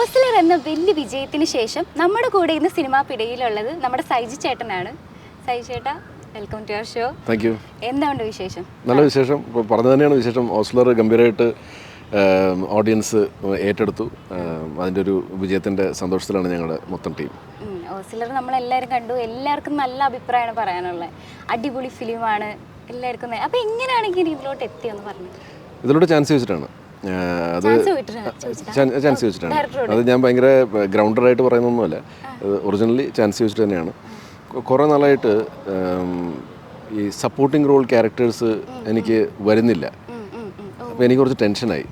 ഓസ്ലർ എന്ന വലിയ വിജയത്തിന് ശേഷം നമ്മുടെ കൂടെ ഇന്ന് സിനിമാ പിടയിലുള്ളത് നമ്മുടെ സൈജി ചേട്ടനാണ്. സൈജി ചേട്ടാ, welcome to our show. Thank you. എന്താണ് വിശേഷം? നല്ല വിശേഷം. ഇപ്പോൾ പറഞ്ഞു തന്നെയാണ് വിശേഷം. ഓസ്ലർ ഗംഭീരമായിട്ട് ഓഡിയൻസ് ഏറ്റെടുത്തു. അതിൻ്റെ ഒരു വിജയത്തിൻ്റെ സന്തോഷത്തിലാണ് ഞങ്ങളുടെ മൊത്തം ടീം. ഓസ്ലർ നമ്മളെല്ലാവരും കണ്ടു, എല്ലാവർക്കും നല്ല അഭിപ്രായമാണ് പറയാനുള്ളത്. അടിപൊളി ഫിലിമാണ് എല്ലാവർക്കും. അപ്പോൾ എങ്ങനെയാണെങ്കിൽ ഇതിലോട്ട് എത്തിയെന്ന് പറഞ്ഞു? ഇതിലൂടെ ചാൻസ് ചോദിച്ചിട്ടാണ്. അത് ചാൻസ് ചോദിച്ചിട്ടാണ്. അത് ഞാൻ ഭയങ്കര ഗ്രൗണ്ടഡായിട്ട് പറയുന്നൊന്നുമല്ല. ഒറിജിനലി ചാൻസ് ചോദിച്ചിട്ട് തന്നെയാണ്. കുറേ നാളായിട്ട് ഈ സപ്പോർട്ടിംഗ് റോൾ ക്യാരക്ടേഴ്സ് എനിക്ക് വരുന്നില്ല. അപ്പോൾ എനിക്ക് കുറച്ച് ടെൻഷനായി.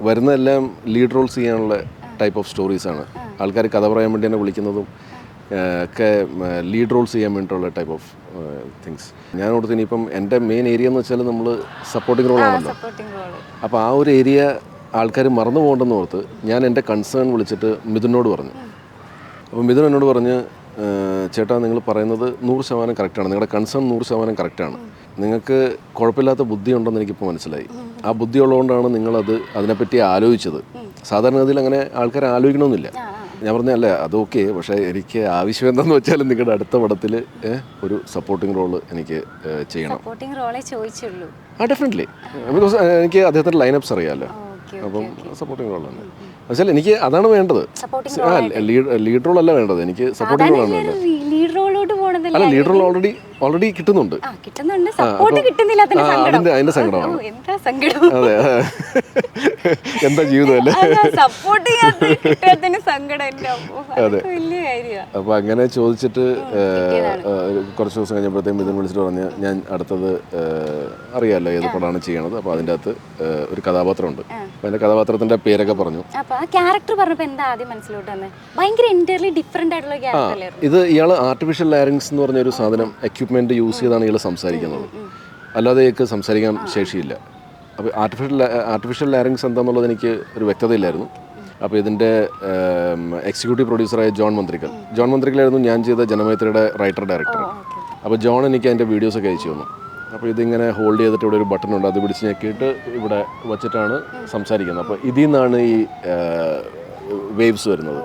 വരുന്നതെല്ലാം ലീഡ് റോൾസ് ചെയ്യാനുള്ള ടൈപ്പ് ഓഫ് സ്റ്റോറീസാണ്. ആൾക്കാർ കഥ പറയാൻ വേണ്ടി തന്നെ വിളിക്കുന്നതും ഒക്കെ ലീഡ് റോൾസ് ചെയ്യാൻ വേണ്ടിയിട്ടുള്ള ടൈപ്പ് ഓഫ് തിങ്സ്. ഞാൻ ഓർത്ത് ഇനിയിപ്പം എൻ്റെ മെയിൻ ഏരിയ എന്ന് വെച്ചാൽ നമ്മൾ സപ്പോർട്ടിംഗ് റോളാണല്ലോ. അപ്പോൾ ആ ഒരു ഏരിയ ആൾക്കാർ മറന്നു പോകണ്ടെന്ന് ഓർത്ത് ഞാൻ എൻ്റെ കൺസേൺ വിളിച്ചിട്ട് മിഥുനോട് പറഞ്ഞു. അപ്പോൾ മിഥുൻ എന്നോട് പറഞ്ഞ്, ചേട്ടാ നിങ്ങൾ പറയുന്നത് 100% കറക്റ്റാണ്, നിങ്ങളുടെ കൺസേൺ 100% കറക്റ്റാണ്, നിങ്ങൾക്ക് കുഴപ്പമില്ലാത്ത ബുദ്ധി ഉണ്ടെന്ന് എനിക്കിപ്പോൾ മനസ്സിലായി. ആ ബുദ്ധി ഉള്ളതുകൊണ്ടാണ് നിങ്ങളത് അതിനെപ്പറ്റി ആലോചിച്ചത്. സാധാരണഗതിയിൽ അങ്ങനെ ആൾക്കാർ ആലോചിക്കണമെന്നില്ല. ഞാൻ പറഞ്ഞല്ല അത് ഓക്കെ, പക്ഷേ എനിക്ക് ആവശ്യം എന്താണെന്ന് വെച്ചാൽ നിങ്ങളുടെ അടുത്ത പടത്തിൽ ഒരു സപ്പോർട്ടിംഗ് റോള് എനിക്ക് ചെയ്യണം. ഡെഫിനറ്റ്ലി, ബിക്കോസ് എനിക്ക് അദ്ദേഹത്തിൻ്റെ ലൈനപ്സ് അറിയാമല്ലോ. അപ്പം സപ്പോർട്ടിംഗ് റോളാണ് വെച്ചാൽ എനിക്ക് അതാണ് വേണ്ടത്. ലീഡ് റോൾ അല്ല വേണ്ടത്, എനിക്ക് സപ്പോർട്ടിംഗ് റോളാണ് വേണ്ടത്. അല്ല, ലീഡ് റോൾ ഓൾറെഡി കിട്ടുന്നുണ്ട്. അതിന്റെ സങ്കടമാണ്. അതെ, എന്താ ജീവിതം അല്ലേ. അതെ. അപ്പൊ അങ്ങനെ ചോദിച്ചിട്ട് കുറച്ച് ദിവസം കഴിഞ്ഞപ്പോഴത്തേക്കും ഇതിന് വിളിച്ചിട്ട് പറഞ്ഞ്, ഞാൻ അടുത്തത് അറിയാമല്ലോ ഏത് പടമാണ് ചെയ്യണത്, അപ്പോൾ അതിൻ്റെ അകത്ത് ഒരു കഥാപാത്രമുണ്ട്. അപ്പോൾ അതിൻ്റെ കഥാപാത്രത്തിൻ്റെ പേരൊക്കെ പറഞ്ഞു. ഇത് ഇയാൾ ആർട്ടിഫിഷ്യൽ ലാരിങ്സ് എന്ന് പറഞ്ഞ ഒരു സാധനം എക്യുപ്മെൻറ്റ് യൂസ് ചെയ്താണ് ഇയാൾ സംസാരിക്കുന്നത്. അല്ലാതെ ഇയാൾക്ക് സംസാരിക്കാൻ ശേഷിയില്ല. അപ്പോൾ ആർട്ടിഫിഷ്യൽ ലാരിങ്സ് എന്താണെന്നുള്ളത് എനിക്ക് ഒരു വ്യക്തതയില്ലായിരുന്നു. അപ്പോൾ ഇതിൻ്റെ എക്സിക്യൂട്ടീവ് പ്രൊഡ്യൂസറായ ജോൺ മന്ത്രിക്കലായിരുന്നു ഞാൻ ചെയ്ത ജനമൈത്രിയുടെ റൈറ്റർ ഡയറക്ടർ. അപ്പോൾ ജോൺ എനിക്ക് അതിൻ്റെ വീഡിയോസൊക്കെ അയച്ചു തന്നു. അപ്പോൾ ഇതിങ്ങനെ ഹോൾഡ് ചെയ്തിട്ട് ഇവിടെ ഒരു ബട്ടണുണ്ട്, അത് പിടിച്ച് ഞെക്കിയിട്ട് ഇവിടെ വച്ചിട്ടാണ് സംസാരിക്കുന്നത്. അപ്പോൾ ഇതിൽ നിന്നാണ് ഈ വേവ്സ് വരുന്നത്,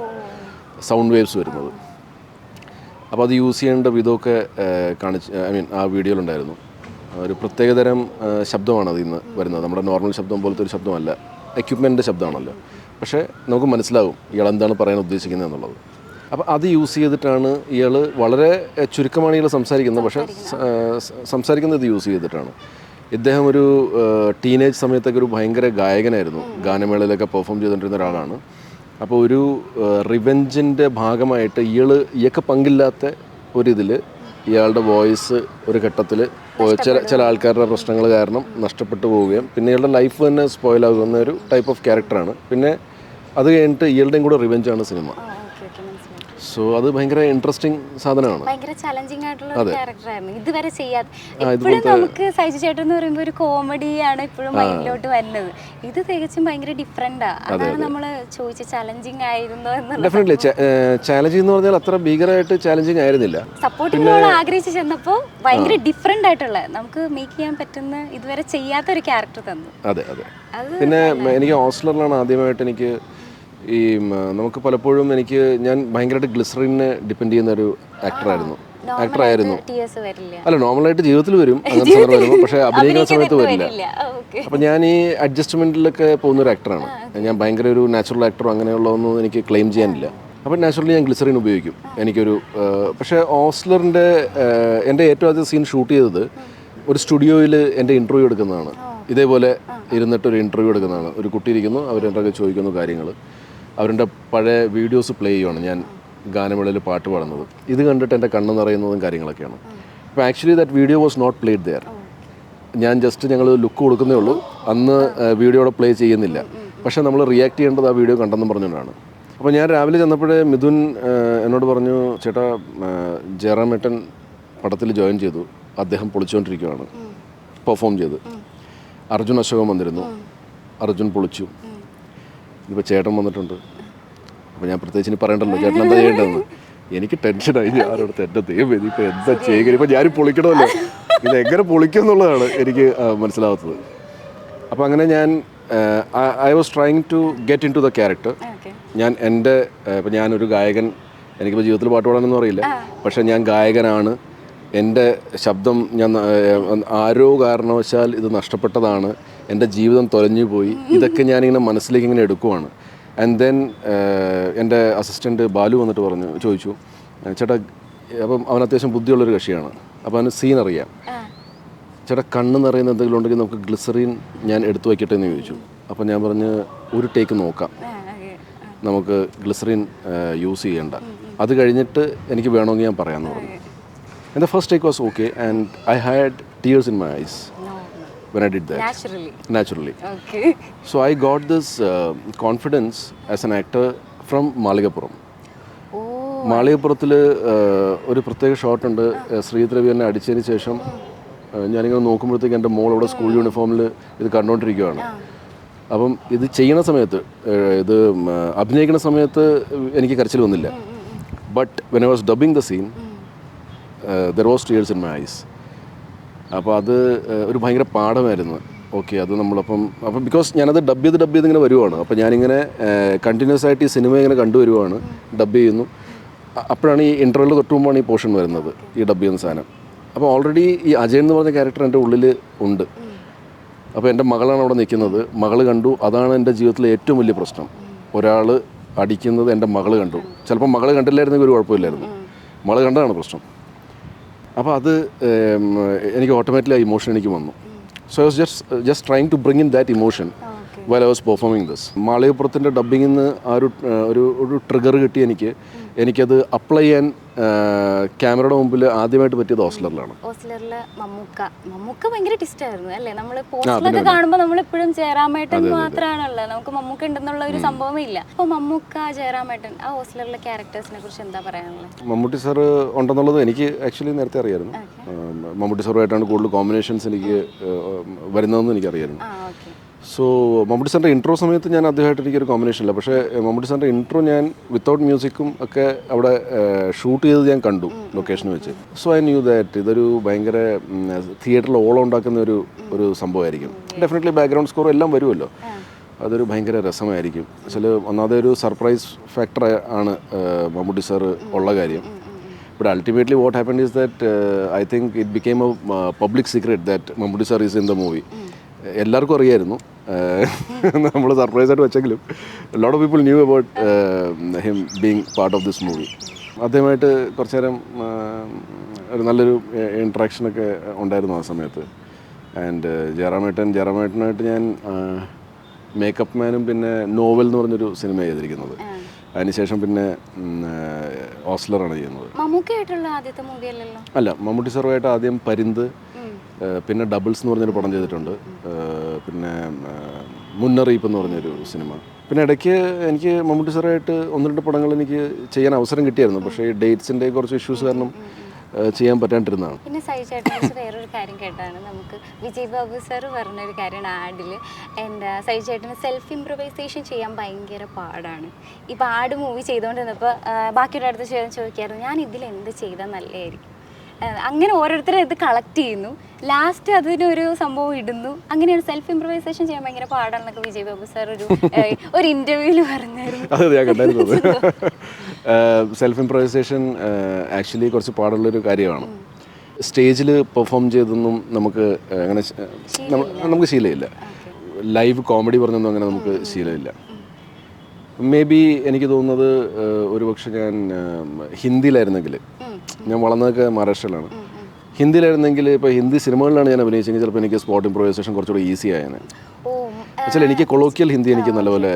സൗണ്ട് വേവ്സ് വരുന്നത്. അപ്പോൾ അത് യൂസ് ചെയ്യേണ്ട വിധമൊക്കെ ആ വീഡിയോയിലുണ്ടായിരുന്നു. ഒരു പ്രത്യേകതരം ശബ്ദമാണ് അതിൽ നിന്ന് വരുന്നത്. നമ്മുടെ നോർമൽ ശബ്ദം പോലത്തെ ഒരു ശബ്ദമല്ല, എക്യുപ്മെൻറ്റിൻ്റെ ശബ്ദമാണല്ലോ. പക്ഷേ നമുക്ക് മനസ്സിലാവും ഇയാൾ എന്താണ് പറയാൻ ഉദ്ദേശിക്കുന്നത് എന്നുള്ളത്. അപ്പോൾ അത് യൂസ് ചെയ്തിട്ടാണ് ഇയാൾ, വളരെ ചുരുക്കമാണ് ഇയാൾ സംസാരിക്കുന്നത്, പക്ഷേ സംസാരിക്കുന്നത് ഇത് യൂസ് ചെയ്തിട്ടാണ്. ഇദ്ദേഹം ഒരു ടീനേജ് സമയത്തൊക്കെ ഒരു ഭയങ്കര ഗായകനായിരുന്നു, ഗാനമേളയിലൊക്കെ പെർഫോം ചെയ്തുകൊണ്ടിരുന്ന ഒരാളാണ്. അപ്പോൾ ഒരു റിവെഞ്ചിൻ്റെ ഭാഗമായിട്ട് ഇയാൾക്ക് പങ്കില്ലാത്ത ഒരിതിൽ ഇയാളുടെ വോയിസ് ഒരു ഘട്ടത്തിൽ ചില ആൾക്കാരുടെ പ്രശ്നങ്ങൾ കാരണം നഷ്ടപ്പെട്ടു പോവുകയും പിന്നെ ഇയാളുടെ ലൈഫ് തന്നെ സ്പോയിലാകുന്ന ഒരു ടൈപ്പ് ഓഫ് ക്യാരക്ടറാണ്. പിന്നെ അത് കഴിഞ്ഞിട്ട് ഇയാളുടെയും കൂടെ റിവെഞ്ചാണ് സിനിമ. സോ അത് ഭയങ്കര ഇൻട്രസ്റ്റിംഗ് സാധനമാണ്. ഭയങ്കര ചലഞ്ചിങ് ആയിട്ടുള്ള ഒരു ക്യാരക്ടറായിരുന്നു. ഇതുവരെ ചെയ്യാതെ എപ്പോഴും നമുക്ക് സൈജി ചേട്ടൻ എന്ന് പറയുമ്പോൾ ഒരു കോമഡിയാണ് എപ്പോഴും മൈൻഡിലോട്ട് വരുന്നത്. ഇത് തികച്ചും ഭയങ്കര ഡിഫറെന്റാ. അതാണ് നമ്മൾ ചോദിച്ച ചലഞ്ചിങ് ആയിരുന്നോ എന്നുള്ളത്. ഡെഫിനറ്റ്ലി ചാലഞ്ചിങ് എന്ന് പറഞ്ഞാൽ അത്ര ഭീകരമായിട്ട് ചാലഞ്ചിങ് ആയിരുന്നില്ല. സപ്പോർട്ടിംഗ് റോൾ ആഗ്രഹിച്ച് ചെന്നപ്പോൾ ഭയങ്കര ഡിഫറെന്റ് ആയിട്ടുള്ള, നമുക്ക് മേക്ക് ചെയ്യാൻ പറ്റുന്ന, ഇതുവരെ ചെയ്യാത്ത ഒരു ക്യാരക്ടർ തന്നു. അതെ. പിന്നെ എനിക്ക് ഓസ്ലറിലാണ് ആദ്യമായിട്ട് എനിക്ക് ഈ നമുക്ക് പലപ്പോഴും ഞാൻ ഭയങ്കരമായിട്ട് ഗ്ലിസറിനെ ഡിപ്പെൻഡ് ചെയ്യുന്ന ഒരു ആക്ടറായിരുന്നു. അല്ല, നോർമലായിട്ട് ജീവിതത്തിൽ വരും അങ്ങനത്തെ സാധനം വരുമ്പോൾ, പക്ഷേ അഭിനയിക്കുന്ന സമയത്ത് വരില്ല. അപ്പം ഞാൻ ഈ അഡ്ജസ്റ്റ്മെൻറ്റിലൊക്കെ പോകുന്ന ഒരു ആക്ടറാണ്. ഞാൻ ഭയങ്കര ഒരു നാച്ചുറൽ ആക്ടറോ അങ്ങനെയുള്ളതൊന്നും എനിക്ക് ക്ലെയിം ചെയ്യാനില്ല. അപ്പം നാച്ചുറലി ഞാൻ ഗ്ലിസറിൻ ഉപയോഗിക്കും. എനിക്കൊരു പക്ഷേ ഓസ്ലറിൻ്റെ എൻ്റെ ഏറ്റവും ആദ്യം സീൻ ഷൂട്ട് ചെയ്തത് ഒരു സ്റ്റുഡിയോയിൽ എൻ്റെ ഇൻ്റർവ്യൂ എടുക്കുന്നതാണ്. ഇതേപോലെ ഇരുന്നിട്ടൊരു ഇൻ്റർവ്യൂ എടുക്കുന്നതാണ്. ഒരു കുട്ടി ഇരിക്കുന്നു, അവരെന്തൊക്കെ ചോദിക്കുന്നു കാര്യങ്ങൾ, അവരുടെ പഴയ വീഡിയോസ് പ്ലേ ചെയ്യുവാണ് ഞാൻ ഗാനമേളയിൽ പാട്ട് പാടുന്നത്. ഇത് കണ്ടിട്ട് എൻ്റെ കണ്ണ് നിറയുന്നതും കാര്യങ്ങളൊക്കെയാണ്. അപ്പോൾ actually that video was not played there. ഞാൻ ജസ്റ്റ് ഞങ്ങൾ ലുക്ക് കൊടുക്കുന്നേ ഉള്ളൂ, അന്ന് വീഡിയോയുടെ പ്ലേ ചെയ്യുന്നില്ല. പക്ഷേ നമ്മൾ റിയാക്ട് ചെയ്യേണ്ടത് ആ വീഡിയോ കണ്ടെന്നും പറഞ്ഞുകൊണ്ടാണ്. അപ്പോൾ ഞാൻ രാവിലെ ചെന്നപ്പോഴേ മിഥുൻ എന്നോട് പറഞ്ഞു, ചേട്ടാ ജയറാമേട്ടൻ പടത്തിൽ ജോയിൻ ചെയ്തു, അദ്ദേഹം പൊളിച്ചുകൊണ്ടിരിക്കുകയാണ്, പെർഫോം ചെയ്ത്. അർജുൻ അശോകൻ വന്നിരുന്നു, അർജുൻ പൊളിച്ചു. ഇപ്പോൾ ചേട്ടൻ വന്നിട്ടുണ്ട്. അപ്പോൾ ഞാൻ പ്രത്യേകിച്ച് ഇനി പറയണ്ടല്ലോ ചേട്ടൻ എന്താ ചെയ്യേണ്ടതെന്ന്. എനിക്ക് ടെൻഷനായി. ഞാനടുത്ത് എൻ്റെ ദൈവം ഇതിപ്പോൾ എന്താ ചെയ്യുക, ഇപ്പോൾ ഞാനും പൊളിക്കണമല്ലോ, ഇതെങ്ങനെ പൊളിക്കും എന്നുള്ളതാണ് എനിക്ക് മനസ്സിലാവാത്തത്. അപ്പോൾ അങ്ങനെ ഞാൻ I was trying to get in to the character. ഞാൻ എൻ്റെ ഇപ്പം ഞാനൊരു ഗായകൻ, എനിക്കിപ്പോൾ ജീവിതത്തിൽ പാട്ട് പാടാനൊന്നും അറിയില്ല, പക്ഷേ ഞാൻ ഗായകനാണ്. എൻ്റെ ശബ്ദം ഞാൻ ആരോ കാരണവശാൽ ഇത് നഷ്ടപ്പെട്ടതാണ്, എൻ്റെ ജീവിതം തൊലഞ്ഞു പോയി, ഇതൊക്കെ ഞാനിങ്ങനെ മനസ്സിലേക്ക് ഇങ്ങനെ എടുക്കുവാണ്. ആൻഡ് ദെൻ എൻ്റെ അസിസ്റ്റൻറ്റ് ബാലു വന്നിട്ട് ചോദിച്ചു, ചേട്ടാ, അപ്പം അവൻ അത്യാവശ്യം ബുദ്ധിയുള്ളൊരു കക്ഷിയാണ്, അപ്പോൾ അവന് സീൻ അറിയാം, ചേട്ടാ കണ്ണ് നിറയുന്ന എന്തെങ്കിലും ഉണ്ടെങ്കിൽ നമുക്ക് ഗ്ലിസറിൻ ഞാൻ എടുത്തു വയ്ക്കട്ടെ എന്ന് ചോദിച്ചു. അപ്പോൾ ഞാൻ പറഞ്ഞ് ഒരു ടേക്ക് നോക്കാം, നമുക്ക് ഗ്ലിസറിൻ യൂസ് ചെയ്യണ്ട, അത് കഴിഞ്ഞിട്ട് എനിക്ക് വേണമെങ്കിൽ ഞാൻ പറയാമെന്ന് പറഞ്ഞു. And the first take was okay, and I had tears in my eyes when I did that. Naturally. Okay. So I got this confidence as an actor from Malikappuram. മാളികപ്പുറത്തിൽ ഒരു പ്രത്യേക ഷോട്ടുണ്ട്. ശ്രീജിത്ത് രവി എന്നെ അടിച്ചതിന് ശേഷം ഞാനിങ്ങനെ നോക്കുമ്പോഴത്തേക്ക് എൻ്റെ മോൾ അവിടെ സ്കൂൾ യൂണിഫോമിൽ ഇത് കണ്ടുകൊണ്ടിരിക്കുകയാണ്. അപ്പം ഇത് ചെയ്യണ സമയത്ത്, ഇത് അഭിനയിക്കുന്ന സമയത്ത് എനിക്ക് കരച്ചിൽ വന്നില്ല. But when I was dubbing the scene there was tears in my eyes. അപ്പോൾ അത് ഒരു ഭയങ്കര പാഠമായിരുന്നു. ഓക്കെ, അത് നമ്മളപ്പം ബിക്കോസ് ഞാനത് ഡബ് ചെയ്ത് ഇങ്ങനെ വരുവാണ്. അപ്പോൾ ഞാനിങ്ങനെ കണ്ടിന്യൂസ് ആയിട്ട് ഈ സിനിമ ഇങ്ങനെ കണ്ടുവരുവാണ്, ഡബ് ചെയ്യുന്നു. അപ്പോഴാണ് ഈ ഇൻ്റർവെല്ലിൽ തൊട്ട് മുമ്പാണ് ഈ പോർഷൻ വരുന്നത്, ഈ ഡബ് ചെയ്യുന്ന സാധനം. അപ്പോൾ ഓൾറെഡി ഈ അജയൻ എന്ന് പറഞ്ഞ ക്യാരക്ടർ എൻ്റെ ഉള്ളിൽ ഉണ്ട്. അപ്പോൾ എൻ്റെ മകളാണ് അവിടെ നിൽക്കുന്നത്, മകൾ കണ്ടു. അതാണ് എൻ്റെ ജീവിതത്തിലെ ഏറ്റവും വലിയ പ്രശ്നം. ഒരാൾ അടിക്കുന്നത് എൻ്റെ മകൾ കണ്ടു. ചിലപ്പോൾ മകൾ കണ്ടില്ലായിരുന്നെങ്കിൽ ഒരു കുഴപ്പമില്ലായിരുന്നു, മകൾ കണ്ടതാണ് പ്രശ്നം. അപ്പോൾ അത് എനിക്ക് ഓട്ടോമാറ്റിക്കലി ആ ഇമോഷൻ എനിക്ക് വന്നു. So I was just trying to bring in that emotion while I was performing this. മാളികപ്പുറത്തിൻ്റെ ഡബ്ബിങ്ങിൽ നിന്ന് ആ ഒരു ട്രിഗർ കിട്ടി എനിക്കത് അപ്ലൈ ചെയ്യാൻ ക്യാമറയുടെ മുമ്പിൽ ആദ്യമായിട്ട് പറ്റിയത് ഓസ്ലറിലാണ്. ഓസ്ലറില് മമ്മൂക്ക ഭയങ്കര ടിസ്റ്റ് ആയിരുന്നു അല്ലേ? നമ്മൾ പോസ്റ്ററൊക്കെ കാണുമ്പോൾ നമ്മളെപ്പോഴും ജയറാമേട്ടൻ മാത്രമാണുള്ളത്, നമുക്ക് മമ്മൂക്ക ഉണ്ടെന്നുള്ള ഒരു സംഭവമേ ഇല്ല. അപ്പോൾ മമ്മൂക്ക, ജയറാമേട്ടൻ, ആ ഓസ്ലറിലെ ക്യാരക്ടേഴ്സിനെ കുറിച്ച് എന്താ പറയാനുള്ളത്? മമ്മൂട്ടി സാർ ഉണ്ടെന്നുള്ളത് എനിക്ക് ആക്ച്വലി നേരത്തെ അറിയായിരുന്നു. മമ്മൂട്ടി സാറുമായിട്ടാണ് കൂടുതൽ കോമ്പിനേഷൻസ് എനിക്ക് വരുന്നതെന്ന് എനിക്കറിയായിരുന്നു. സോ മമ്മൂട്ടി സാറിൻ്റെ ഇൻട്രോ സമയത്ത് ഞാൻ അദ്ദേഹമായിട്ട് എനിക്കൊരു കോമ്പിനേഷൻ ഇല്ല, പക്ഷേ മമ്മൂട്ടി സാറിൻ്റെ ഇൻട്രോ ഞാൻ വിത്തൗട്ട് മ്യൂസിക്കും ഒക്കെ അവിടെ ഷൂട്ട് ചെയ്ത് ഞാൻ കണ്ടു ലൊക്കേഷനിൽ വെച്ച്. സോ ഐ ന്യൂ ദാറ്റ് ഇതൊരു ഭയങ്കര തിയേറ്ററിൽ ഓളം ഉണ്ടാക്കുന്ന ഒരു സംഭവമായിരിക്കും. ഡെഫിനറ്റ്ലി ബാക്ക്ഗ്രൗണ്ട് സ്കോർ എല്ലാം വരുമല്ലോ, അതൊരു ഭയങ്കര രസമായിരിക്കും. ഒന്നാമത്തെ ഒരു സർപ്രൈസ് ഫാക്ടർ ആണ് മമ്മൂട്ടി സാർ ഉള്ള കാര്യം. But ultimately what happened is that I think it became a public secret that Mammootty sir is in the movie. എല്ലാവർക്കും അറിയായിരുന്നു, നമ്മൾ സർപ്രൈസായിട്ട് വെച്ചെങ്കിലും lot of people knew about him being part of this movie. അദ്ദേഹമായിട്ട് കുറച്ച് നേരം ഒരു നല്ലൊരു ഇൻട്രാക്ഷനൊക്കെ ഉണ്ടായിരുന്നു ആ സമയത്ത്. ആൻഡ് ജയറാമേട്ടനായിട്ട് ഞാൻ മേക്കപ്പ് മാനും പിന്നെ നോവൽ എന്ന് പറഞ്ഞൊരു സിനിമ ചെയ്തിരിക്കുന്നത്. അതിനുശേഷം പിന്നെ ഓസ്ലറാണ് ചെയ്യുന്നത്. അല്ല, മമ്മൂട്ടി സാറുമായിട്ട് ആദ്യം പരിന്ത്, പിന്നെ ഡബിൾസ് എന്ന് പറഞ്ഞൊരു പടം ചെയ്തിട്ടുണ്ട്, പിന്നെ മുന്നറിയിപ്പ് എന്ന് പറഞ്ഞൊരു സിനിമ. പിന്നെ ഇടയ്ക്ക് എനിക്ക് മമ്മൂട്ടി സാറായിട്ട് 1-2 പടങ്ങൾ എനിക്ക് ചെയ്യാൻ അവസരം കിട്ടിയായിരുന്നു, പക്ഷേ ഈ ഡേറ്റ്സിൻ്റെ കുറച്ച് ഇഷ്യൂസ് കാരണം ചെയ്യാൻ പറ്റാണ്ടിരുന്നതാണ്. പിന്നെ സൈചേട്ടനെ കുറിച്ച് വേറൊരു കാര്യം കേട്ടാണ്, നമുക്ക് വിജയ് ബാബു സാർ പറഞ്ഞൊരു കാര്യമാണ് ആഡിൽ, എൻ്റെ സൈചേട്ടന് സെൽഫ് ഇംപ്രവൈസേഷൻ ചെയ്യാൻ ഭയങ്കര പാടാണ്. ഇപ്പോൾ ആട് മൂവി ചെയ്തുകൊണ്ടിരുന്നപ്പോൾ ബാക്കിയുടെ അടുത്ത് ചോദിക്കായിരുന്നു, ഞാൻ ഇതിൽ എന്ത് ചെയ്താൽ നല്ലതായിരിക്കും. അങ്ങനെ ഓരോരുത്തരും ഇത് കളക്ട് ചെയ്യുന്നു, ലാസ്റ്റ് അതിനൊരു സംഭവം ഇടുന്നു. അങ്ങനെയാണ് സെൽഫ് ഇംപ്രവൈസേഷൻ ചെയ്യാൻ ഭയങ്കര പാടാണെന്നൊക്കെ വിജയ് ബാബു സാർ ഒരു ഇന്റർവ്യൂവിൽ പറഞ്ഞായിരുന്നു. അതെ, ഞാൻ കണ്ടായിരുന്നത്. സെൽഫ് ഇംപ്രവൈസേഷൻ ആക്ച്വലി കുറച്ച് പാടുള്ളൊരു കാര്യമാണ്. സ്റ്റേജിൽ പെർഫോം ചെയ്തൊന്നും നമുക്ക് അങ്ങനെ നമുക്ക് ശീലമില്ല. ലൈവ് കോമഡി പറഞ്ഞൊന്നും അങ്ങനെ നമുക്ക് ശീലമില്ല. മേ ബി എനിക്ക് തോന്നുന്നത് ഒരുപക്ഷെ ഞാൻ ഹിന്ദിയിലായിരുന്നെങ്കിൽ, ഞാൻ വളർന്നതൊക്കെ മഹാരാഷ്ട്രയിലാണ്, ഹിന്ദിയിലായിരുന്നെങ്കിൽ ഇപ്പോൾ ഹിന്ദി സിനിമകളിലാണ് ഞാൻ അഭിനയിച്ചെങ്കിൽ ചിലപ്പോൾ എനിക്ക് സ്പോട്ട് ഇംപ്രവൈസേഷൻ കുറച്ചുകൂടി ഈസി ആയേനെ. വെച്ചാൽ എനിക്ക് കൊളോക്കിയൽ ഹിന്ദി എനിക്ക് നല്ലപോലെ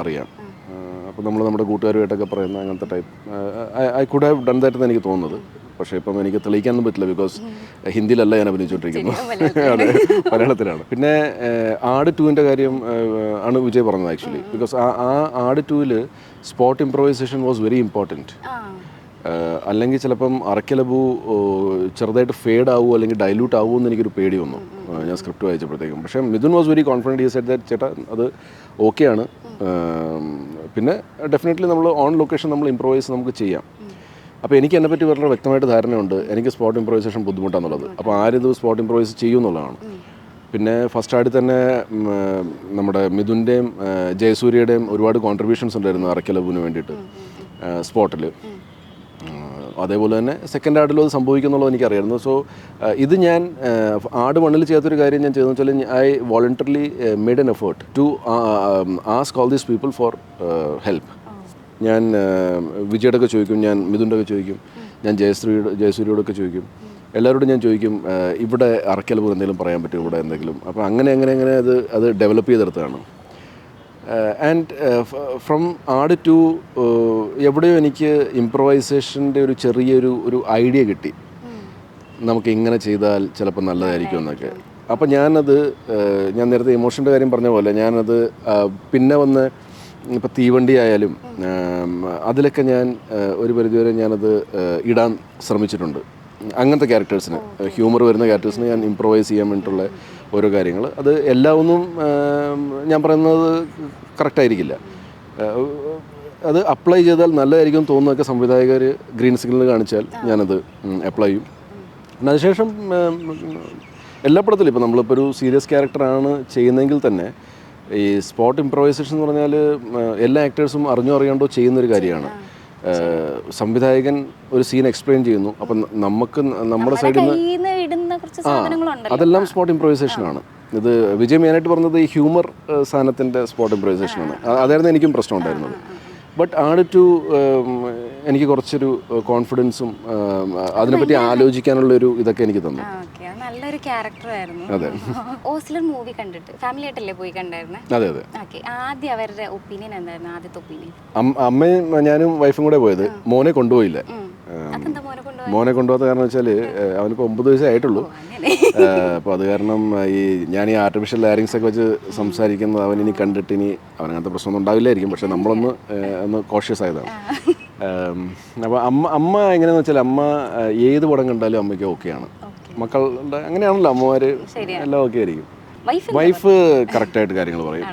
അറിയാം. അപ്പോൾ നമ്മൾ നമ്മുടെ കൂട്ടുകാരുമായിട്ടൊക്കെ പറയുന്ന അങ്ങനത്തെ type I could have done that എന്ന് എനിക്ക് തോന്നുന്നത്. പക്ഷേ ഇപ്പം എനിക്ക് തെളിയിക്കാനൊന്നും പറ്റില്ല, ബിക്കോസ് ഹിന്ദിയിലല്ല ഞാൻ അഭിനയിച്ചുകൊണ്ടിരിക്കുന്നത്, അതെ, മലയാളത്തിലാണ്. പിന്നെ ആട് 2ൻ്റെ കാര്യം ആണ് വിജയ് പറഞ്ഞത് ആക്ച്വലി, ബിക്കോസ് ആ ആട് 2-ൽ spot improvisation was very important. അല്ലെങ്കിൽ ചിലപ്പം അറക്കലബു ചെറുതായിട്ട് ഫേഡ് ആവുമോ അല്ലെങ്കിൽ ഡൈല്യൂട്ട് ആവുമോ എന്ന് എനിക്കൊരു പേടി വന്നു ഞാൻ സ്ക്രിപ്റ്റ് വായിച്ചപ്പോഴത്തേക്കും. പക്ഷേ മിഥുൻ വാസ് വെരി കോൺഫിഡൻറ്റ്, ഈ സെഡ് ദാറ്റ് ചേട്ടാ അത് ഓക്കെയാണ്. പിന്നെ ഡെഫിനറ്റ്ലി നമ്മൾ ഓൺ ലൊക്കേഷൻ നമ്മൾ ഇംപ്രവൈസ് നമുക്ക് ചെയ്യാം. അപ്പോൾ എനിക്ക് എന്നെപ്പറ്റി വളരെ വ്യക്തമായിട്ട് ധാരണയുണ്ട്, എനിക്ക് സ്പോട്ട് ഇംപ്രവൈസേഷൻ ബുദ്ധിമുട്ടാണെന്നുള്ളത്. അപ്പോൾ ആരിത് സ്പോട്ട് ഇംപ്രവൈസ് ചെയ്യും എന്നുള്ളതാണ്. പിന്നെ ഫസ്റ്റ് ആയിട്ട് തന്നെ നമ്മുടെ മിഥുൻ്റെയും ജയസൂര്യയുടെയും ഒരുപാട് കോൺട്രിബ്യൂഷൻസ് ഉണ്ടായിരുന്നു അറക്കലബുവിന് വേണ്ടിയിട്ട് സ്പോട്ടിൽ. അതേപോലെ തന്നെ സെക്കൻഡ് ആർട്ടിലും അത് സംഭവിക്കുന്നുള്ളത് എനിക്കറിയായിരുന്നു. സോ ഇത് ഞാൻ ആട് 1 ചെയ്യാത്തൊരു കാര്യം ഞാൻ ചെയ്തെന്ന് വെച്ചാൽ I voluntarily made an effort to ask all these people for help. ഞാൻ വിജയോടൊക്കെ ചോദിക്കും, ഞാൻ മിഥുൻ്റെ ഒക്കെ ചോദിക്കും, ഞാൻ ജയസൂര്യയോടൊക്കെ ചോദിക്കും, എല്ലാവരോടും ഞാൻ ചോദിക്കും ഇവിടെ അറക്കലബു എന്തെങ്കിലും പറയാൻ പറ്റും, ഇവിടെ എന്തെങ്കിലും. അപ്പോൾ അങ്ങനെ അത് ഡെവലപ്പ് ചെയ്തെടുത്തതാണ്. ആൻഡ് ഫ്രം ആട് ടു എവിടെയോ എനിക്ക് ഇംപ്രവൈസേഷൻ്റെ ഒരു ചെറിയൊരു ഐഡിയ കിട്ടി, നമുക്ക് ഇങ്ങനെ ചെയ്താൽ ചിലപ്പോൾ നല്ലതായിരിക്കും എന്നൊക്കെ. അപ്പോൾ ഞാൻ നേരത്തെ ഇമോഷൻ്റെ കാര്യം പറഞ്ഞ പോലെ ഞാനത് പിന്നെ വന്ന് ഇപ്പോൾ തീവണ്ടി ആയാലും അതിലൊക്കെ ഞാൻ ഒരു പരിധിവരെ ഞാനത് ഇടാൻ ശ്രമിച്ചിട്ടുണ്ട്. അങ്ങനത്തെ ക്യാരക്ടേഴ്സിന്, ഹ്യൂമർ വരുന്ന ക്യാരക്ടേഴ്സിന് ഞാൻ ഇംപ്രവൈസ് ചെയ്യാൻ വേണ്ടിയിട്ടുള്ള ഓരോ കാര്യങ്ങൾ, അത് എല്ലാമൊന്നും ഞാൻ പറയുന്നത് കറക്റ്റായിരിക്കില്ല. അത് അപ്ലൈ ചെയ്താൽ നല്ലതായിരിക്കും തോന്നുന്നതൊക്കെ സംവിധായകർ ഗ്രീൻ സിഗ്നൽ കാണിച്ചാൽ ഞാനത് അപ്ലൈ ചെയ്യും. പിന്നെ അതിനുശേഷം എല്ലാ പടത്തിലും ഇപ്പോൾ നമ്മളിപ്പോൾ ഒരു സീരിയസ് ക്യാരക്ടറാണ് ചെയ്യുന്നതെങ്കിൽ തന്നെ ഈ സ്പോട്ട് ഇംപ്രവൈസേഷൻ എന്ന് പറഞ്ഞാൽ എല്ലാ ആക്ടേഴ്സും അറിയാണ്ടോ ചെയ്യുന്നൊരു കാര്യമാണ്. സംവിധായകൻ ഒരു സീൻ എക്സ്പ്ലെയിൻ ചെയ്യുന്നു, അപ്പം നമുക്ക് നമ്മുടെ സൈഡിൽ നിന്ന് അതെല്ലാം സ്പോട്ട് ഇംപ്രവൈസേഷനാണ്. ഇത് വിജയ് മെയിനായിട്ട് പറഞ്ഞത് ഈ ഹ്യൂമർ സാധനത്തിൻ്റെ സ്പോട്ട് ഇംപ്രവൈസേഷനാണ്. അതായിരുന്നു എനിക്കും പ്രശ്നം ഉണ്ടായിരുന്നത്. ബട്ട് ആട് ടു എനിക്ക് കുറച്ചൊരു കോൺഫിഡൻസും അതിനെപ്പറ്റി ആലോചിക്കാനുള്ളൊരു ഇതൊക്കെ എനിക്ക് തന്നു. നല്ലൊരു ക്യാരക്ടറായിരുന്നു. അതെ. ഓസ്ലർ മൂവി കണ്ടിട്ട് ഫാമിലി ആയിട്ടല്ലേ പോയി കണ്ടായിരുന്നെ? അതെ അതെ. ഓക്കെ, ആദ്യം അവരുടെ ഒപ്പീനിയൻ എന്തായിരുന്നു? ആദ്യത്തെ ഒപ്പീനിയൻ അമ്മയും ഞാനും വൈഫും കൂടെ പോയത്. മോനെ കൊണ്ടുപോയില്ല. മോനെ കൊണ്ടുപോകാത്ത കാരണം വെച്ചാൽ അവനിപ്പോൾ 9 വയസ്സേ ആയിട്ടുള്ളൂ. അപ്പോൾ അത് കാരണം ഞാൻ ഈ ആർട്ടിഫിഷ്യൽ ലാരിങ്സ് ഒക്കെ വെച്ച് സംസാരിക്കുന്നത് അവനിനി കണ്ടിട്ട് ഇനി അവനങ്ങനത്തെ പ്രശ്നമൊന്നും ഉണ്ടാവില്ലായിരിക്കും. പക്ഷെ നമ്മളൊന്ന് കോഷ്യസ് ആയതാണ്. അപ്പോൾ അമ്മ എങ്ങനെയാണെന്ന് വെച്ചാൽ അമ്മ ഏത് പടം കണ്ടാലും അമ്മയ്ക്ക് ഓക്കെയാണ്. മക്കളുടെ അങ്ങനെയാണല്ലോ അമ്മമാർ, എല്ലാം ഓക്കെ ആയിരിക്കും. വൈഫ് കറക്റ്റായിട്ട് കാര്യങ്ങൾ പറയും.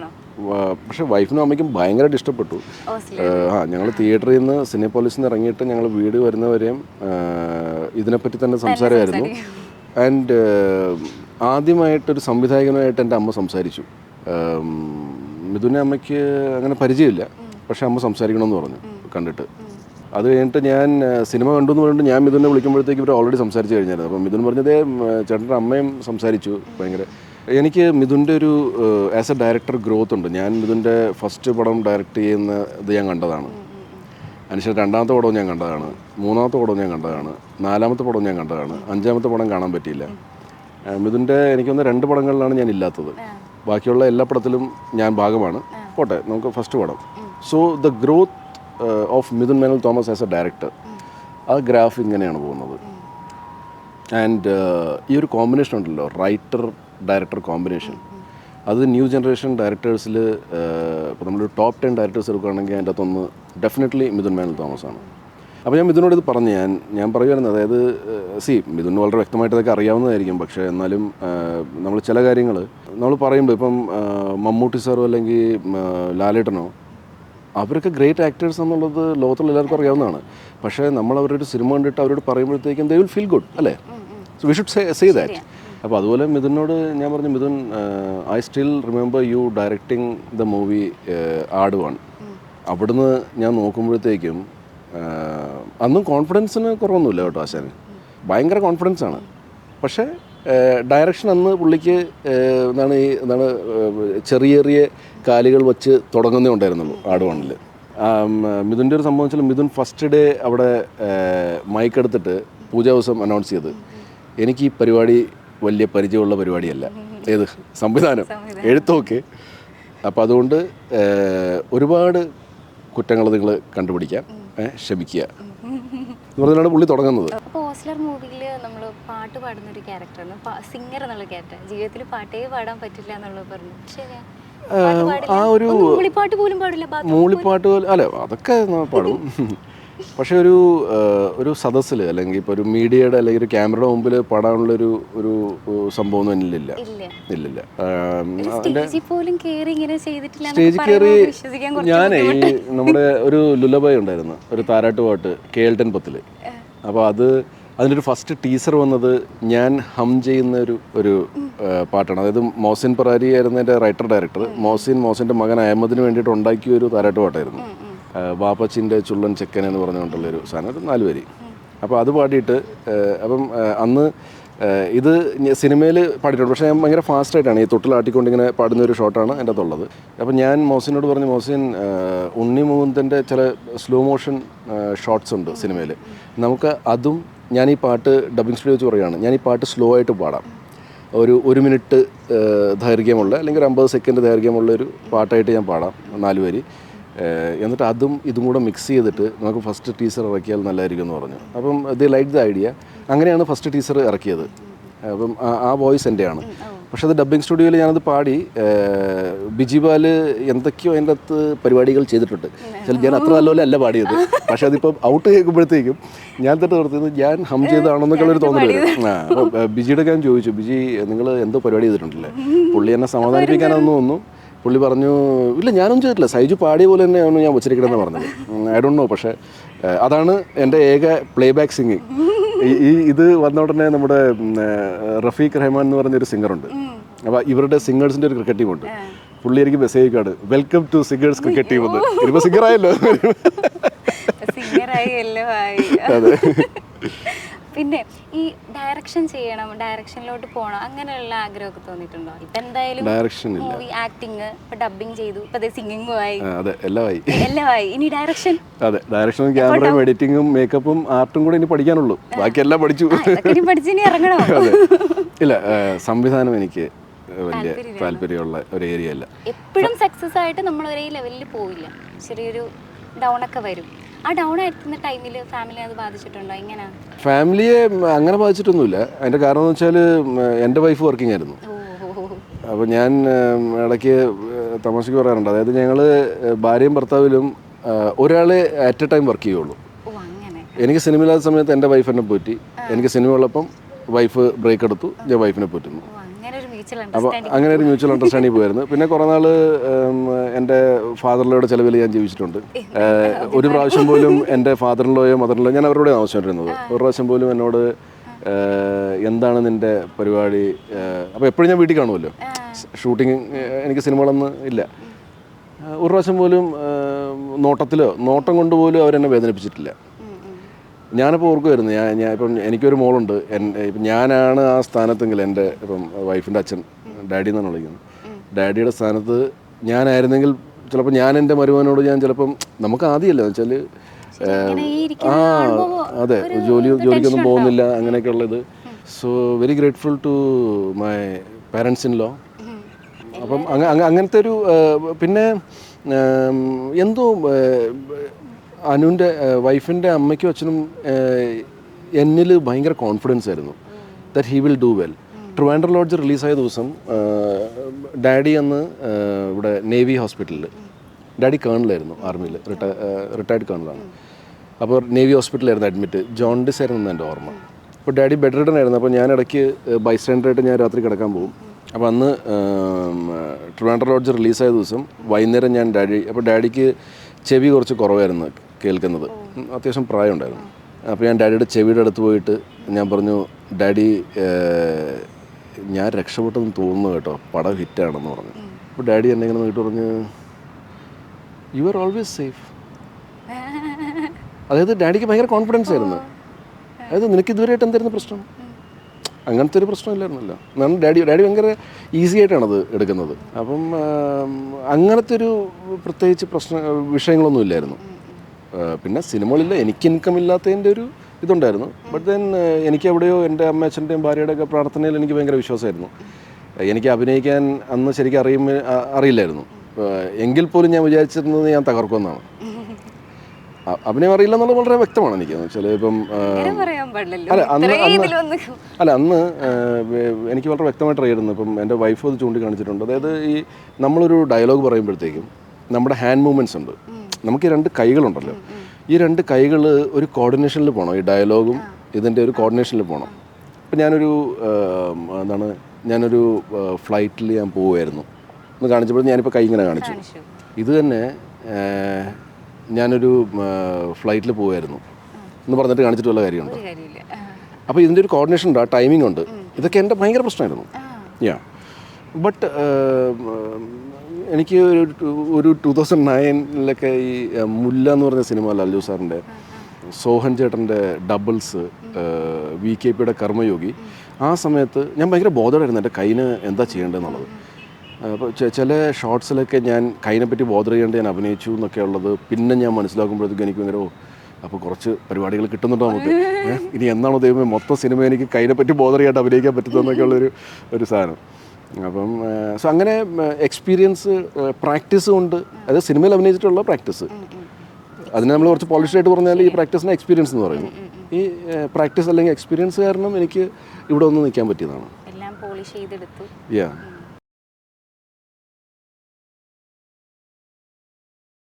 പക്ഷേ വൈഫിനും അമ്മയ്ക്കും ഭയങ്കരമായിട്ട് ഇഷ്ടപ്പെട്ടു. ഞങ്ങൾ തിയേറ്ററിൽ നിന്ന് സിനിപോളിസിൽ നിന്ന് ഇറങ്ങിയിട്ട് ഞങ്ങൾ വീട് വരുന്നവരെയും ഇതിനെപ്പറ്റി തന്നെ സംസാരമായിരുന്നു. ആൻഡ് ആദ്യമായിട്ടൊരു സംവിധായകനുമായിട്ട് എൻ്റെ അമ്മ സംസാരിച്ചു. മിഥുനെ അമ്മയ്ക്ക് അങ്ങനെ പരിചയമില്ല, പക്ഷേ അമ്മ സംസാരിക്കണമെന്ന് പറഞ്ഞു കണ്ടിട്ട്. അത് കഴിഞ്ഞിട്ട് ഞാൻ സിനിമ കണ്ടു എന്ന് പറഞ്ഞിട്ട് ഞാൻ മിഥുനെ വിളിക്കുമ്പോഴത്തേക്ക് ഇവർ ഓൾറെഡി സംസാരിച്ച് കഴിഞ്ഞായിരുന്നു. അപ്പം മിഥുൻ പറഞ്ഞതേ ചേട്ടൻ്റെ അമ്മയും സംസാരിച്ചു. ഭയങ്കര എനിക്ക് മിഥുൻ്റെ ഒരു ആസ് എ ഡയറക്ടർ ഗ്രോത്ത് ഉണ്ട്. ഞാൻ മിഥുൻ്റെ ഫസ്റ്റ് പടം ഡയറക്റ്റ് ചെയ്യുന്ന ഇത് ഞാൻ കണ്ടതാണ്. അതിനുശേഷം 2ാമത്തെ പടവും ഞാൻ കണ്ടതാണ്, 3ാമത്തെ പടവും ഞാൻ കണ്ടതാണ്, 4ാമത്തെ പടവും ഞാൻ കണ്ടതാണ്, 5ാമത്തെ പടം കാണാൻ പറ്റിയില്ല. മിഥുൻ്റെ എനിക്കൊന്ന് 2 പടങ്ങളിലാണ് ഞാൻ ഇല്ലാത്തത്. ബാക്കിയുള്ള എല്ലാ പടത്തിലും ഞാൻ ഭാഗമാണ്. പോട്ടെ, നമുക്ക് ഫസ്റ്റ് പടം. So the growth of Mithun Menon Thomas as A director, ആ ഗ്രാഫ് ഇങ്ങനെയാണ് പോകുന്നത്. ആൻഡ് ഈ ഒരു കോമ്പിനേഷൻ ഉണ്ടല്ലോ, റൈറ്റർ ഡയറക്ടർ കോമ്പിനേഷൻ, അത് ന്യൂ ജനറേഷൻ ഡയറക്ടേഴ്സിൽ ഇപ്പോൾ നമ്മൾ ടോപ്പ് 10 ഡയറക്ടേഴ്സ് എടുക്കുകയാണെങ്കിൽ അതിൻ്റെ അകത്തൊന്ന് ഡെഫിനറ്റ്ലി മിഥുൻ മേനോൻ തോമസ് ആണ്. അപ്പോൾ ഞാൻ മിഥുനോട് ഇത് പറഞ്ഞു, ഞാൻ പറയുമായിരുന്നു, അതായത് മിഥുന് വളരെ വ്യക്തമായിട്ട് ഇതൊക്കെ അറിയാവുന്നതായിരിക്കും. പക്ഷേ എന്നാലും നമ്മൾ ചില കാര്യങ്ങൾ നമ്മൾ പറയുമ്പോൾ ഇപ്പം മമ്മൂട്ടി സാറോ അല്ലെങ്കിൽ ലാലേട്ടനോ അവരൊക്കെ ഗ്രേറ്റ് ആക്ടേഴ്സ് എന്നുള്ളത് ലോകത്തുള്ള എല്ലാവർക്കും അറിയാവുന്നതാണ്. പക്ഷേ നമ്മൾ അവരൊരു സിനിമ കണ്ടിട്ട് അവരോട് പറയുമ്പോഴത്തേക്കും ദേ വിൽ ഫീൽ ഗുഡ് അല്ലേ? So we should say that. അപ്പോൾ അതുപോലെ മിഥുനോട് ഞാൻ പറഞ്ഞു, Mithun I still remember you directing the movie ആട് 1. അവിടുന്ന് ഞാൻ നോക്കുമ്പോഴത്തേക്കും അന്നും കോൺഫിഡൻസിന് കുറവൊന്നുമില്ല കേട്ടോ ആശാന്, ഭയങ്കര കോൺഫിഡൻസ് ആണ്. പക്ഷേ ഡയറക്ഷൻ അന്ന് പുള്ളിക്ക് എന്താണ് ചെറിയ ചെറിയ കാലുകൾ വെച്ച് തുടങ്ങുന്നേ ഉണ്ടായിരുന്നുള്ളൂ ആട് 1-ൽ. മിഥുൻ്റെ ഒരു സംഭവം വെച്ചാൽ മിഥുൻ ഫസ്റ്റ് ഡേ അവിടെ മൈക്ക് എടുത്തിട്ട് പൂജാ ദിവസം അനൗൺസ് ചെയ്ത്, എനിക്ക് ഈ പരിപാടി വലിയ പരിചയമുള്ള പരിപാടിയല്ല, ഏത് സംവിധാനം എഴുത്തൊക്കെ. അപ്പോൾ അതുകൊണ്ട് ഒരുപാട് കുറ്റങ്ങൾ നിങ്ങൾ കണ്ടുപിടിക്കാം, ക്ഷമിക്കുക എന്ന് പറഞ്ഞാണ് പുള്ളി തുടങ്ങുന്നത്. അപ്പോൾ ഓസ്ലർ മൂവിയിൽ നമ്മൾ പാട്ട് പാടുന്ന ഒരു ക്യാരക്ടറാണ്, സിംഗർ എന്നുള്ള ക്യാരക്ടർ. ജീവിതത്തിൽ പാട്ടേ പാടാൻ പറ്റില്ല എന്നുള്ളത് പറഞ്ഞു. ശരിയാ? ആ ഒരു മൂളിപ്പാട്ട് പോലും പാടില്ല. മൂളിപ്പാട്ട് അല്ല, അതൊക്കെ പാടും. പക്ഷെ ഒരു സദസ്സിൽ അല്ലെങ്കിൽ ഇപ്പോൾ ഒരു മീഡിയയുടെ അല്ലെങ്കിൽ ഒരു ക്യാമറയുടെ മുമ്പിൽ പാടാനുള്ളൊരു സംഭവമൊന്നും എന്നിലില്ല. സ്റ്റേജിൽ കയറി ഞാൻ നമ്മുടെ ഒരു ലുലബൈ ഉണ്ടായിരുന്നു, ഒരു താരാട്ട് പാട്ട് KL10 10. അപ്പോൾ അതിൻ്റെ ഒരു ഫസ്റ്റ് ടീസർ വന്നത് ഞാൻ ഹം ചെയ്യുന്ന ഒരു പാട്ടാണ്. അതായത് മോസിൻ പറാരി ആയിരുന്നു എൻ്റെ റൈറ്റർ ഡയറക്ടർ. മോസിൻ്റെ മകൻ അഹമ്മദിന് വേണ്ടിയിട്ട് ഉണ്ടാക്കിയ ഒരു താരാട്ട് പാട്ടായിരുന്നു. വാപ്പച്ചിൻ്റെ ചുള്ളൻ ചെക്കൻ എന്ന് പറഞ്ഞുകൊണ്ടുള്ളൊരു സാധനം, ഒരു 4 വരി. അപ്പോൾ അത് പാടിയിട്ട് അപ്പം അന്ന് ഇത് സിനിമയിൽ പാടിയിട്ടുണ്ട്. പക്ഷേ ഞാൻ ഭയങ്കര ഫാസ്റ്റായിട്ടാണ് ഈ തൊട്ടിലാട്ടിക്കൊണ്ടിങ്ങനെ പാടുന്ന ഒരു ഷോട്ടാണ് എൻ്റെ അകത്തുള്ളത്. അപ്പം ഞാൻ മോസിനോട് പറഞ്ഞു, മോസിൻ ഉണ്ണി മുകുന്ദൻ്റെ ചില സ്ലോ മോഷൻ ഷോട്ട്സ് ഉണ്ട് സിനിമയിൽ, നമുക്ക് അതും ഞാൻ ഈ പാട്ട് ഡബിങ് സ്റ്റുഡിയോ വെച്ച് പറയുകയാണ്, ഞാൻ ഈ പാട്ട് സ്ലോ ആയിട്ട് പാടാം. ഒരു മിനിറ്റ് ദൈർഘ്യമുള്ള അല്ലെങ്കിൽ ഒരു 50 സെക്കൻഡ് ദൈർഘ്യമുള്ള ഒരു പാട്ടായിട്ട് ഞാൻ പാടാം 4 വരി. എന്നിട്ട് അതും ഇതും കൂടെ മിക്സ് ചെയ്തിട്ട് നമുക്ക് ഫസ്റ്റ് ടീസർ ഇറക്കിയാൽ നല്ലതായിരിക്കും എന്ന് പറഞ്ഞു. അപ്പം ദേ ലൈക്ക് ദ ഐഡിയ. അങ്ങനെയാണ് ഫസ്റ്റ് ടീസർ ഇറക്കിയത്. അപ്പം ആ വോയിസ് എൻ്റെയാണ്. പക്ഷെ അത് ഡബ്ബിങ് സ്റ്റുഡിയോയിൽ ഞാനത് പാടി. ബിജിപാൽ എന്തൊക്കെയോ അതിൻ്റെ അകത്ത് പരിപാടികൾ ചെയ്തിട്ടുണ്ട്. ഞാൻ അത്ര നല്ലപോലെ അല്ല പാടിയത്. പക്ഷെ അതിപ്പം ഔട്ട് കേൾക്കുമ്പോഴത്തേക്കും ഞാൻ തന്നെ നിർത്തിയത് ഞാൻ ഹം ചെയ്തതാണെന്നൊക്കെയുള്ളൊരു തോന്നൽ വരും. അപ്പോൾ ബിജിയുടെ ഞാൻ ചോദിച്ചു, ബിജി നിങ്ങൾ എന്തോ പരിപാടി ചെയ്തിട്ടുണ്ടല്ലേ? പുള്ളി എന്നെ സമാധാനിപ്പിക്കാനെന്ന് തോന്നുന്നു. പുള്ളി പറഞ്ഞു, ഇല്ല ഞാനൊന്നും ചെയ്തിട്ടില്ല, സൈജു പാടിയ പോലെ തന്നെയാണ് ഞാൻ ഉച്ചരിക്കണമെന്ന് പറഞ്ഞത്. I don't know. പക്ഷേ അതാണ് എൻ്റെ ഏക പ്ലേ ബാക്ക് സിംഗിങ്. ഇത് വന്ന ഉടനെ നമ്മുടെ റഫീഖ് റഹ്മാൻ എന്ന് പറഞ്ഞൊരു സിംഗറുണ്ട്. അപ്പോൾ ഇവരുടെ സിംഗേഴ്സിൻ്റെ ഒരു ക്രിക്കറ്റ് ടീമുണ്ട്. പുള്ളി എനിക്ക് message card, welcome to singers cricket team എന്ന്. ഇതിപ്പോൾ സിംഗറായല്ലോ. അതെ. പിന്നെ ഈ ഡയറക്ഷൻ ചെയ്യണം, ഡയറക്ഷനിലോട്ട് പോകണം, അങ്ങനെയുള്ള ആഗ്രഹമൊക്കെ തോന്നിയിട്ടുണ്ടോ? ഇപ്പൊ എന്തായാലും മൂവി, ആക്ടിങ്, ഇപ്പൊ ഡബിങ് ചെയ്തു, ഇപ്പൊ സിംഗിങ്ങും ആയി. അതെ, എല്ലാമായി. ഇനി ഡയറക്ഷൻ. അതെ, ഡയറക്ഷനും ക്യാമറയും എഡിറ്റിങ്ങും മേക്കപ്പും ആർട്ടും കൂടെ ഇനി പഠിക്കാനുള്ളൂ. ബാക്കി എല്ലാം പഠിച്ചു. പഠിച്ചിനി ഇറങ്ങണോ? ഇല്ല, സംവിധാനം എനിക്ക് വലിയ താല്പര്യമുള്ള ഒരു ഏരിയ അല്ല. എപ്പോഴും സക്സസ് ആയിട്ട് നമ്മൾ ഒരേ ലെവലിൽ പോവില്ല, ചെറിയൊരു ഡൗൺ ഒക്കെ വരും. ആ ഡൗൺ ആയിരിക്കുന്ന ടൈമിൽ ഫാമിലി അത് ബാധിച്ചിട്ടുണ്ടോ? എങ്ങനെയാ? ഫാമിലിയെ അങ്ങനെ ബാധിച്ചിട്ടൊന്നുമില്ല. അതിൻ്റെ കാരണം എന്ന് വെച്ചാൽ എൻ്റെ വൈഫ് വർക്കിംഗ് ആയിരുന്നു. അപ്പോൾ ഞാൻ ഇടയ്ക്ക് തമാശയ്ക്ക് പറയാറുണ്ട്, അതായത് ഞങ്ങൾ ഭാര്യയും ഭർത്താവിലും ഒരാളെ അറ്റ് എ ടൈം വർക്ക് ചെയ്യുള്ളൂ. എനിക്ക് സിനിമയില്ലാത്ത സമയത്ത് എൻ്റെ വൈഫ് എന്നെ പോറ്റി, എനിക്ക് സിനിമ ഉള്ളപ്പം വൈഫ് ബ്രേക്ക് എടുത്തു, ഞാൻ വൈഫിനെ പോറ്റുന്നു. അപ്പോൾ അങ്ങനെ ഒരു മ്യൂച്വൽ അണ്ടർസ്റ്റാൻഡിങ് പോയിരുന്നു. പിന്നെ കുറേ നാൾ എൻ്റെ ഫാദറിലോയുടെ ചിലവിൽ ഞാൻ ജീവിച്ചിട്ടുണ്ട്. ഒരു പ്രാവശ്യം പോലും എൻ്റെ ഫാദറിലോയോ മദറിലോയോ, ഞാൻ അവരോട് ആവശ്യമായിട്ടിരുന്നത്, ഒരു പ്രാവശ്യം പോലും എന്നോട് എന്താണ് നിൻ്റെ പരിപാടി, അപ്പോൾ എപ്പോഴും ഞാൻ വീട്ടിൽ കാണുമല്ലോ, ഷൂട്ടിങ് എനിക്ക് സിനിമകളൊന്നും ഇല്ല, ഒരു പ്രാവശ്യം പോലും നോട്ടം കൊണ്ടുപോലും അവരെന്നെ വേദനിപ്പിച്ചിട്ടില്ല. ഞാനിപ്പോൾ ഓർക്കുമായിരുന്നു, ഞാൻ ഇപ്പം എനിക്കൊരു മോളുണ്ട്. ഇപ്പം ഞാനാണ് ആ സ്ഥാനത്തെങ്കിൽ, എൻ്റെ ഇപ്പം വൈഫിൻ്റെ അച്ഛൻ ഡാഡി എന്നാണ് വിളിക്കുന്നത്, ഡാഡിയുടെ സ്ഥാനത്ത് ഞാനായിരുന്നെങ്കിൽ ചിലപ്പോൾ ഞാൻ എൻ്റെ മരുമകനോട് ഞാൻ ചിലപ്പം, നമുക്ക് ആദ്യമല്ല വെച്ചാൽ അതെ, ജോലിക്കൊന്നും പോകുന്നില്ല, അങ്ങനെയൊക്കെ ഉള്ളത്. So very grateful to my parents in law. അപ്പം അങ്ങനത്തെ ഒരു, പിന്നെ എന്തോ അനുവിൻ്റെ വൈഫിൻ്റെ അമ്മയ്ക്കും അച്ഛനും എന്നിൽ ഭയങ്കര കോൺഫിഡൻസ് ആയിരുന്നു, that he will do well. Trivandrum lodge റിലീസായ ദിവസം ഡാഡി അന്ന് ഇവിടെ നേവി ഹോസ്പിറ്റലിൽ, ഡാഡി കേണലായിരുന്നു ആർമിയിൽ, റിട്ടയർഡ് കേണലാണ്. അപ്പോൾ നേവി ഹോസ്പിറ്റലായിരുന്നു അഡ്മിറ്റ്, ജോണ്ടിസ് ആയിരുന്നു എൻ്റെ ഓർമ്മ. അപ്പോൾ ഡാഡി ബെഡ് റിഡൻ ആയിരുന്നു. അപ്പോൾ ഞാൻ ഇടയ്ക്ക് ബൈസ്റ്റാൻഡറായിട്ട് ഞാൻ രാത്രി കിടക്കാൻ പോകും. അപ്പോൾ അന്ന് ട്രിവാൻഡ്രം ലോഡ്ജ് റിലീസായ ദിവസം വൈകുന്നേരം ഞാൻ അപ്പോൾ ഡാഡിക്ക് ചെവി കുറച്ച് കുറവായിരുന്നു കേൾക്കുന്നത്, അത്യാവശ്യം പ്രായമുണ്ടായിരുന്നു. അപ്പോൾ ഞാൻ ഡാഡിയുടെ ചെവിയുടെ അടുത്ത് പോയിട്ട് ഞാൻ പറഞ്ഞു, ഡാഡി ഞാൻ രക്ഷപ്പെട്ടെന്ന് തോന്നുന്നു കേട്ടോ, പടം ഹിറ്റാണെന്ന് പറഞ്ഞു. അപ്പോൾ ഡാഡി എന്നെ ഇങ്ങനെ നോക്കിയിട്ട് പറഞ്ഞു, യു ആർ ഓൾവേസ് സേഫ്. അതായത് ഡാഡിക്ക് ഭയങ്കര കോൺഫിഡൻസ് ആയിരുന്നു. അതായത് നിനക്ക് ഇതുവരെയായിട്ട് എന്തായിരുന്നു പ്രശ്നം? അങ്ങനത്തെ ഒരു പ്രശ്നമില്ലായിരുന്നല്ലോ. കാരണം ഡാഡി ഭയങ്കര ഈസി ആയിട്ടാണത് എടുക്കുന്നത്. അപ്പം അങ്ങനത്തെ ഒരു പ്രത്യേകിച്ച് വിഷയങ്ങളൊന്നും ഇല്ലായിരുന്നു. പിന്നെ സിനിമകളില്ല, എനിക്ക് ഇൻകം ഇല്ലാത്തതിൻ്റെ ഒരു ഇതുണ്ടായിരുന്നു. ബട്ട് ദെൻ എനിക്ക് എവിടെയോ എൻ്റെ അമ്മ അച്ഛൻ്റെയും ഭാര്യയുടെയൊക്കെ പ്രാർത്ഥനയിൽ എനിക്ക് ഭയങ്കര വിശ്വാസമായിരുന്നു. എനിക്ക് അഭിനയിക്കാൻ അന്ന് ശരിക്കും അറിയില്ലായിരുന്നു. എങ്കിൽ പോലും ഞാൻ വിചാരിച്ചിരുന്നത് ഞാൻ തകർക്കുമെന്നാണ്. അഭിനയം അറിയില്ല എന്നുള്ളത് വളരെ വ്യക്തമാണ് എനിക്ക്. എന്ന് വെച്ചാൽ ഇപ്പം അന്ന് എനിക്ക് വളരെ വ്യക്തമായിട്ട് അറിയായിരുന്നു. ഇപ്പം എൻ്റെ വൈഫ് അത് ചൂണ്ടിക്കാണിച്ചിട്ടുണ്ട്. അതായത് ഈ നമ്മളൊരു ഡയലോഗ് പറയുമ്പോഴത്തേക്കും നമ്മുടെ ഹാൻഡ് മൂവ്മെൻറ്റ്സ് ഉണ്ട്, നമുക്ക് ഈ 2 കൈകളുണ്ടല്ലോ, ഈ 2 കൈകൾ ഒരു കോർഡിനേഷനിൽ പോകണം. ഈ ഡയലോഗും ഇതിൻ്റെ ഒരു കോർഡിനേഷനിൽ പോകണം. ഇപ്പം ഞാനൊരു ഫ്ലൈറ്റിൽ ഞാൻ പോവുമായിരുന്നു എന്ന് കാണിച്ചപ്പോൾ ഞാനിപ്പോൾ കൈ ഇങ്ങനെ കാണിച്ചു. ഇത് തന്നെ ഞാനൊരു ഫ്ലൈറ്റിൽ പോവുമായിരുന്നു എന്ന് പറഞ്ഞിട്ട് കാണിച്ചിട്ട് വല്ല കാര്യമുണ്ട്? അപ്പോൾ ഇതിൻ്റെ ഒരു കോർഡിനേഷൻ ഉണ്ട്, ആ ടൈമിംഗ് ഉണ്ട്. ഇതൊക്കെ എൻ്റെ ഭയങ്കര പ്രശ്നമായിരുന്നു. യാ ബട്ട് എനിക്ക് ഒരു 2009 ഈ മുല്ല എന്ന് പറഞ്ഞ സിനിമ ലാലു സാറിൻ്റെ, സോഹൻ ചേട്ടൻ്റെ ഡബിൾസ്, VKPയുടെ കർമ്മയോഗി, ആ സമയത്ത് ഞാൻ ഭയങ്കര ബോധമായിരുന്നു എൻ്റെ കൈന് എന്താ ചെയ്യേണ്ടതെന്നുള്ളത്. അപ്പോൾ ചില ഷോർട്സിലൊക്കെ ഞാൻ കൈനെ പറ്റി ബോധർ ചെയ്യേണ്ട ഞാൻ അഭിനയിച്ചു എന്നൊക്കെ ഉള്ളത് പിന്നെ ഞാൻ മനസ്സിലാക്കുമ്പോഴത്തേക്കും എനിക്ക് ഭയങ്കര അപ്പോൾ കുറച്ച് പരിപാടികൾ കിട്ടുന്നുണ്ടോ നമുക്ക്, ഇനി എന്നാണോ ദൈവമേ മൊത്തം സിനിമ എനിക്ക് കൈനെ പറ്റി ബോധർ ചെയ്യാണ്ട് അഭിനയിക്കാൻ പറ്റുന്നതെന്നൊക്കെ ഒരു സാധനം. അപ്പം സോ അങ്ങനെ എക്സ്പീരിയൻസ് പ്രാക്ടീസ് കൊണ്ട്, അതായത് സിനിമയിൽ അഭിനയിച്ചിട്ടുള്ള പ്രാക്ടീസ്, അതിനെ നമ്മൾ കുറച്ച് പോളിഷ്ഡായിട്ട് പറഞ്ഞാൽ ഈ പ്രാക്ടീസിനെ എക്സ്പീരിയൻസ് എന്ന് പറയുന്നു. ഈ പ്രാക്ടീസ് അല്ലെങ്കിൽ എക്സ്പീരിയൻസ് കാരണം എനിക്ക് ഇവിടെ ഒന്ന് നിൽക്കാൻ പറ്റിയതാണ്. എല്ലാം പോളിഷ് ചെയ്തെടുത്തു. യാ